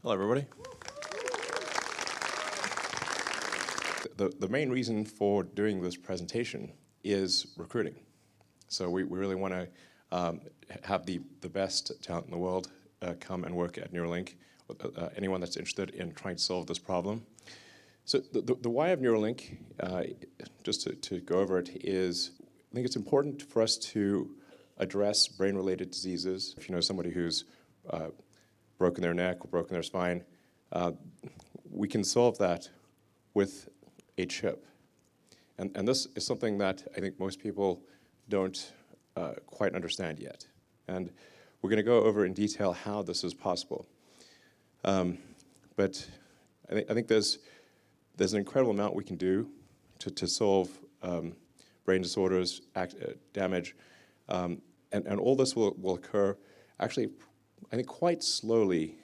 Hello, everybody. The main reason for doing this presentation is recruiting. So we really want to have the best talent in the world come and work at Neuralink, anyone that's interested in trying to solve this problem. So the why of Neuralink, just to go over it, is I think it's important for us to address brain-related diseases. If you know somebody who's broken their neck or broken their spine, we can solve that with a chip. And this is something that I think most people don't quite understand yet. And we're going to go over in detail how this is possible. But I think there's an incredible amount we can do to solve brain disorders, damage, and all this will occur actually, I think, quite slowly.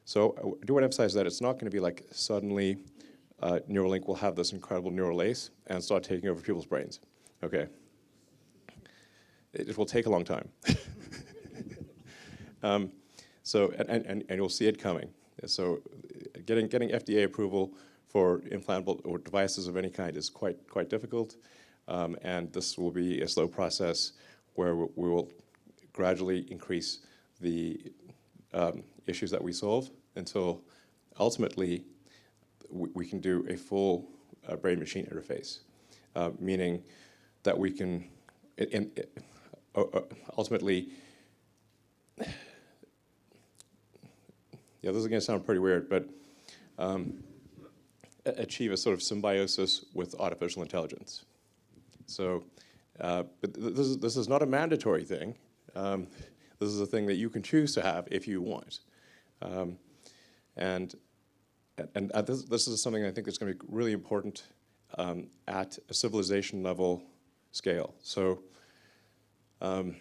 So I do want to emphasize that it's not going to be like suddenly Neuralink will have this incredible neural lace and start taking over people's brains. Okay. It will take a long time. So you'll see it coming. So getting FDA approval for implantable or devices of any kind is quite difficult, and this will be a slow process where we will gradually increase the issues that we solve until ultimately we can do a full brain-machine interface, meaning that we can ultimately, this is going to sound pretty weird, but achieve a sort of symbiosis with artificial intelligence. So, but this is not a mandatory thing. This is a thing that you can choose to have if you want. And this is something I think that's going to be really important at a civilization level scale. So, and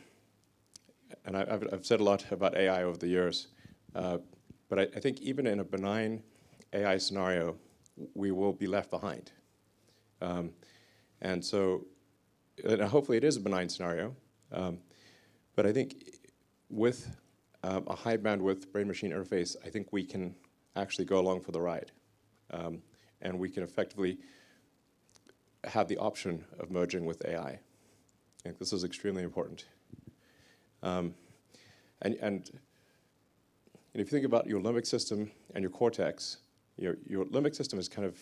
I've said a lot about AI over the years, but I think even in a benign AI scenario, we will be left behind. And so, and hopefully it is a benign scenario, but I think with a high bandwidth brain-machine interface, I think we can actually go along for the ride. And we can effectively have the option of merging with AI. I think this is extremely important. And if you think about your limbic system and your cortex, your limbic system is kind of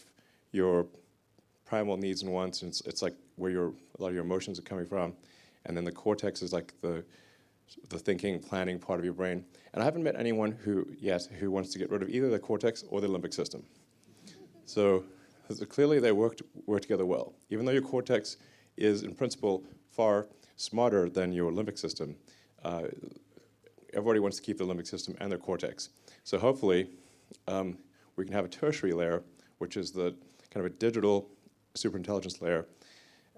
your primal needs and wants, and it's like where a lot of your emotions are coming from. And then the cortex is like the thinking, planning part of your brain. And I haven't met anyone who wants to get rid of either the cortex or the limbic system. So clearly they work together well. Even though your cortex is, in principle, far smarter than your limbic system, everybody wants to keep the limbic system and their cortex. So hopefully we can have a tertiary layer, which is the kind of a digital superintelligence layer.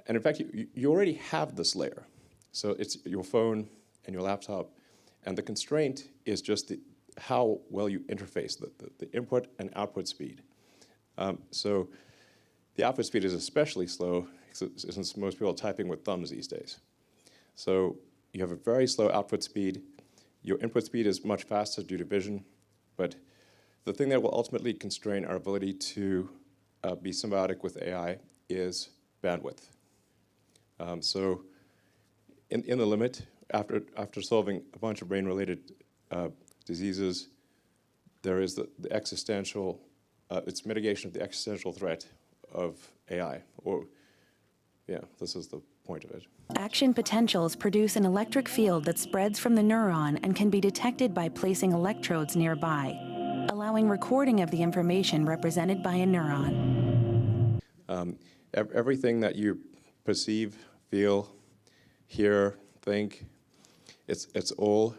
And in fact, you already have this layer. So it's your phone and your laptop, and the constraint is just how well you interface, the input and output speed. So the output speed is especially slow since most people are typing with thumbs these days. So you have a very slow output speed. Your input speed is much faster due to vision, but the thing that will ultimately constrain our ability to be symbiotic with AI is bandwidth. So in the limit, after solving a bunch of brain-related diseases, there is the existential, it's mitigation of the existential threat of AI, this is the point of it. Action potentials produce an electric field that spreads from the neuron and can be detected by placing electrodes nearby, allowing recording of the information represented by a neuron. Everything that you perceive, feel, hear, think, it's all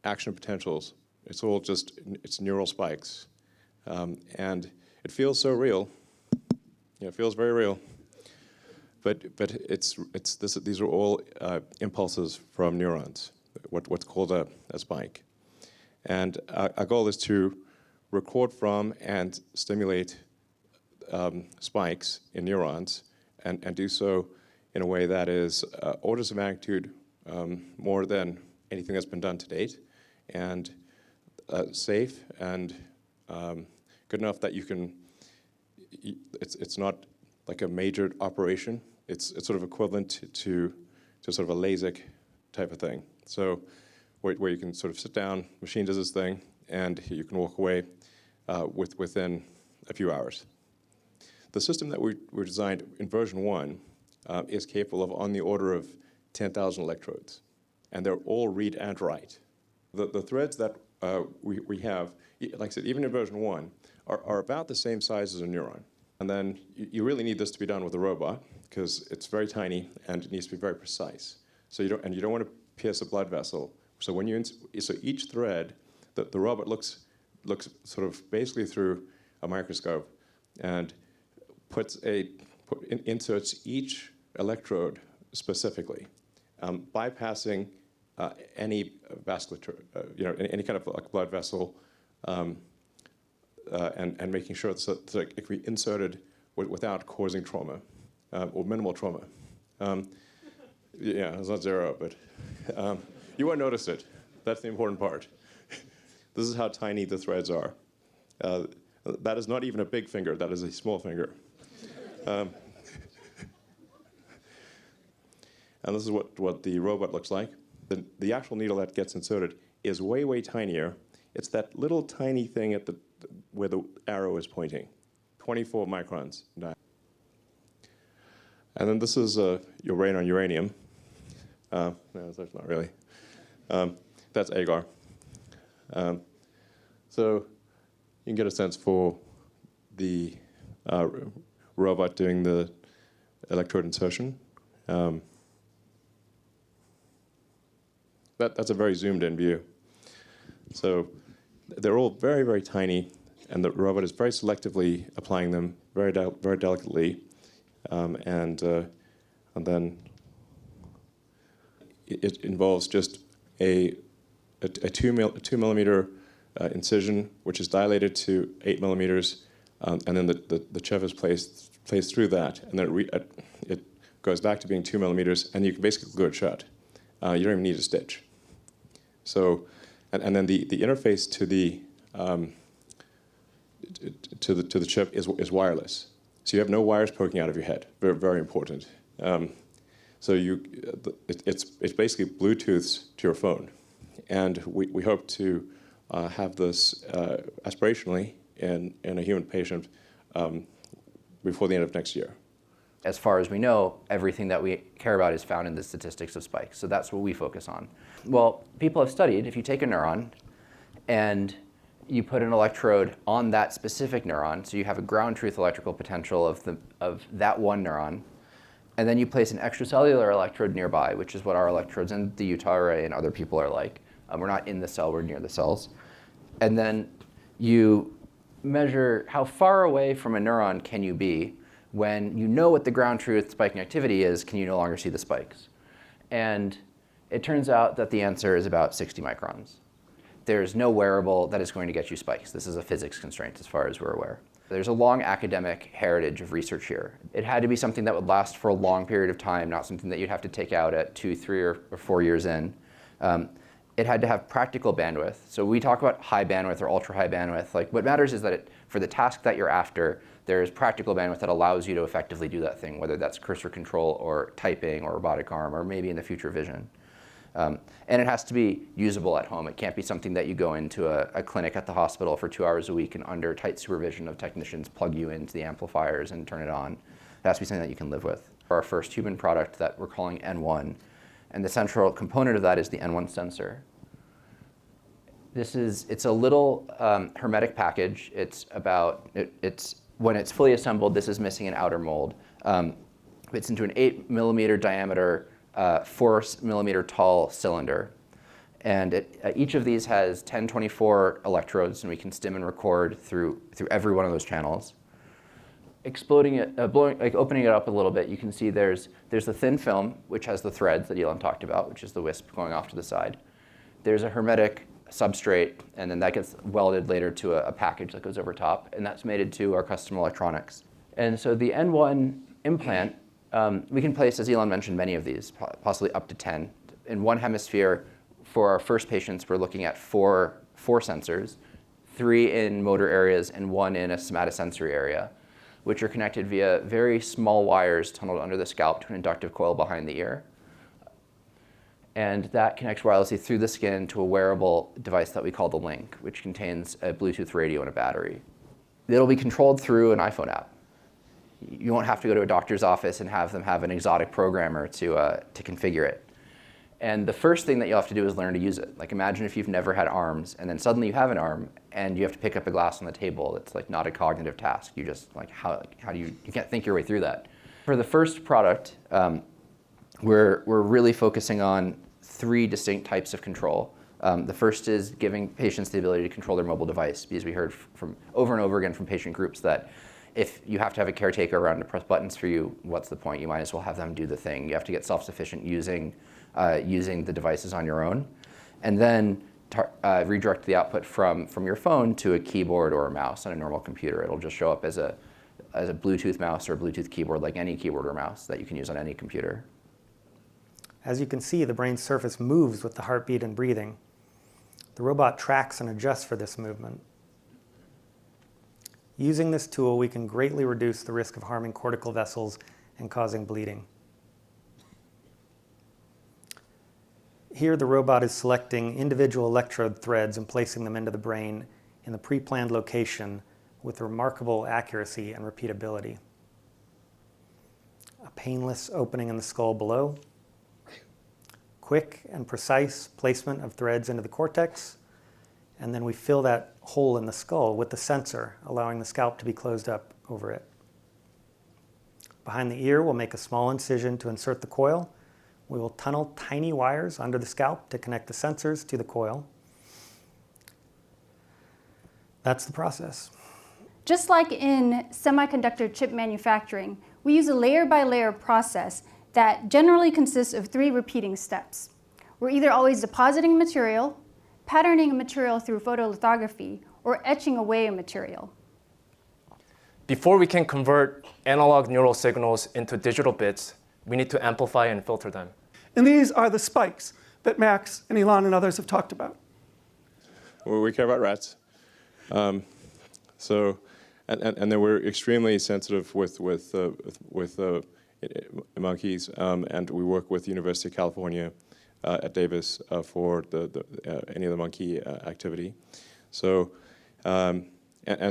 action potentials. It's all it's neural spikes. And it feels so real. It feels very real. But these are all impulses from neurons, what's called a spike. And our goal is to record from and stimulate spikes in neurons and do so in a way that is orders of magnitude more than anything that's been done to date, and safe and good enough that you can, it's not like a major operation. It's sort of equivalent to sort of a LASIK type of thing. So where you can sort of sit down, machine does its thing, and you can walk away within a few hours. The system that we designed in version 1 is capable of on the order of 10,000 electrodes, and they're all read and write. The threads that we have, like I said, even in version 1, are about the same size as a neuron. And then you really need this to be done with a robot because it's very tiny and it needs to be very precise. So you don't want to pierce a blood vessel. So when so each thread, the robot looks sort of basically through a microscope and inserts each electrode specifically, bypassing any vasculature, any kind of like blood vessel, and making sure that it can be inserted without causing trauma or minimal trauma. Yeah, it's not zero, but you won't notice it. That's the important part. This is how tiny the threads are. That is not even a big finger. That is a small finger. And this is what the robot looks like. The actual needle that gets inserted is way, way tinier. It's that little tiny thing at where the arrow is pointing, 24 microns in diameter. And then this is your brain on uranium. No, that's not really. That's agar. So you can get a sense for the robot doing the electrode insertion. That's a very zoomed-in view. So they're all very, very tiny, and the robot is very selectively applying them very delicately, and then it involves just a 2 millimeter incision, which is dilated to 8 millimeters, and then the chip is placed through that, and then it goes back to being 2 millimeters, and you can basically glue it shut. You don't even need a stitch. So, and then the interface to the chip is wireless. So you have no wires poking out of your head. Very, very important. So it's basically Bluetooths to your phone, and we hope to have this aspirationally in a human patient before the end of next year. As far as we know, everything that we care about is found in the statistics of spikes. So that's what we focus on. Well, people have studied, if you take a neuron and you put an electrode on that specific neuron, so you have a ground truth electrical potential of that one neuron, and then you place an extracellular electrode nearby, which is what our electrodes in the Utah array and other people are like. We're not in the cell, we're near the cells. And then you measure how far away from a neuron can you be when you know what the ground truth spiking activity is, can you no longer see the spikes? And it turns out that the answer is about 60 microns. There's no wearable that is going to get you spikes. This is a physics constraint as far as we're aware. There's a long academic heritage of research here. It had to be something that would last for a long period of time, not something that you'd have to take out at 2, 3, or 4 years in. It had to have practical bandwidth. So we talk about high bandwidth or ultra high bandwidth. Like what matters is that for the task that you're after, there's practical bandwidth that allows you to effectively do that thing, whether that's cursor control or typing or robotic arm or maybe in the future vision. And it has to be usable at home. It can't be something that you go into a clinic at the hospital for 2 hours a week and under tight supervision of technicians plug you into the amplifiers and turn it on. It has to be something that you can live with. Our first human product that we're calling N1, and the central component of that is the N1 sensor. It's a little hermetic package. When it's fully assembled, this is missing an outer mold. It's into an 8 millimeter diameter, 4 millimeter tall cylinder. And each of these has 1024 electrodes, and we can stim and record through every one of those channels. Opening it up a little bit, you can see there's the thin film, which has the threads that Elon talked about, which is the wisp going off to the side. There's a hermetic substrate, and then that gets welded later to a package that goes over top, and that's mated to our custom electronics. And so the N1 implant, we can place, as Elon mentioned, many of these, possibly up to 10. In one hemisphere, for our first patients, we're looking at four sensors, 3 in motor areas and 1 in a somatosensory area, which are connected via very small wires tunneled under the scalp to an inductive coil behind the ear. And that connects wirelessly through the skin to a wearable device that we call the Link, which contains a Bluetooth radio and a battery. It'll be controlled through an iPhone app. You won't have to go to a doctor's office and have them have an exotic programmer to configure it. And the first thing that you'll have to do is learn to use it. Like, imagine if you've never had arms, and then suddenly you have an arm, and you have to pick up a glass on the table. It's like not a cognitive task. You just, like, how do you can't think your way through that. For the first product, we're really focusing on 3 distinct types of control. The first is giving patients the ability to control their mobile device, because we heard from over and over again from patient groups that if you have to have a caretaker around to press buttons for you, what's the point? You might as well have them do the thing. You have to get self-sufficient using the devices on your own, and then redirect the output from your phone to a keyboard or a mouse on a normal computer. It'll just show up as a Bluetooth mouse or a Bluetooth keyboard, like any keyboard or mouse that you can use on any computer. As you can see, the brain's surface moves with the heartbeat and breathing. The robot tracks and adjusts for this movement. Using this tool, we can greatly reduce the risk of harming cortical vessels and causing bleeding. Here, the robot is selecting individual electrode threads and placing them into the brain in the pre-planned location with remarkable accuracy and repeatability. A painless opening in the skull below. Quick and precise placement of threads into the cortex, and then we fill that hole in the skull with the sensor, allowing the scalp to be closed up over it. Behind the ear, we'll make a small incision to insert the coil. We will tunnel tiny wires under the scalp to connect the sensors to the coil. That's the process. Just like in semiconductor chip manufacturing, we use a layer-by-layer process that generally consists of 3 repeating steps. We're either always depositing material, patterning a material through photolithography, or etching away a material. Before we can convert analog neural signals into digital bits, we need to amplify and filter them. And these are the spikes that Max and Elon and others have talked about. Well, we care about rats. And then we're extremely sensitive with monkeys, and we work with the University of California at Davis for any of the monkey activity. So, and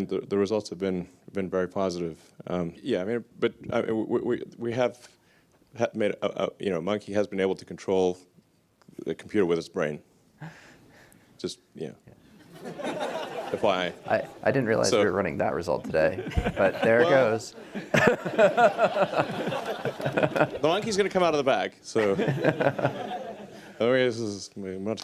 the results have been very positive. Yeah, I mean, but we have made a monkey has been able to control the computer with its brain. Just FYI. I didn't realize we were running that result today, but there it goes. The monkey's going to come out of the bag, so. Oh, this is much.